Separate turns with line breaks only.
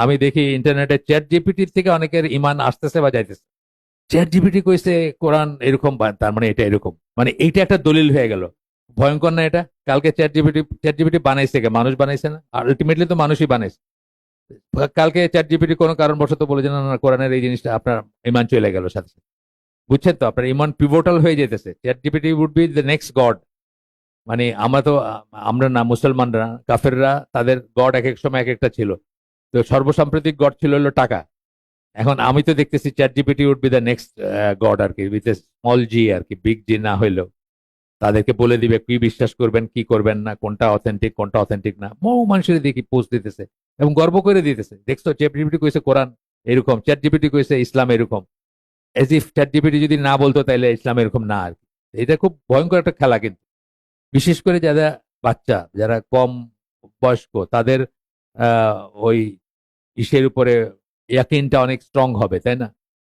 আমি দেখি ইন্টারনেটে চ্যাট জিপিটির থেকে অনেকের ইমান আসতেছে বা যাইতেছে। চ্যাট জিপিটি কইছে কোরআন এরকম, তার মানে এটা এরকম, মানে এইটা একটা দলিল হয়ে গেল। ভয়ঙ্কর না এটা? কালকে চ্যাট জিপিটি বানাইছে কে? মানুষ বানাইছে না? আলটিমেটলি তো মানুষই বানাইছে। কালকে চ্যাট জিপিটি কোনো কারণবশত বলে যে না না, কোরআনের এই জিনিসটা, আপনার ইমান চলে গেল সাথে সাথে। বুঝছেন তো? আপনার ইমান পিভোটাল হয়ে যেতেছে। Chat GPT would be the next god. মানে আমরা তো আমরা না, মুসলমানরা, কাফেররা তাদের গড এক এক সময় এক একটা ছিল। তো সর্বসাম্প্রতিক গড ছিল হলো টাকা। এখন আমি তো দেখতেছি chat GPT would be the next god আর কি, উইথ স্মল জি আর কি, বিগ জি না হইলেও। তাদেরকে বলে দিবে কি বিশ্বাস করবেন কি করবেন না, কোনটা অথেন্টিক কোনটা অথেন্টিক না। বহু মানুষের দেখি পোস্ট দিতেছে এবং গর্ব করে দিতেছে, দেখছো চ্যাট জিপিটি কইছে কোরআন এরকম, চ্যাট জিপিটি কইছে ইসলাম এরকম। এজ ইফ চ্যাট জিপিটি যদি না বলতো তাহলে ইসলাম এরকম না আর কি। এটা খুব ভয়ঙ্কর একটা খেলা কিন্তু। বিশেষ করে যারা বাচ্চা, যারা কম বয়স্ক, তাদের ওই ইসের উপরে ইয়াকিনটা অনেক স্ট্রং হবে, তাই না?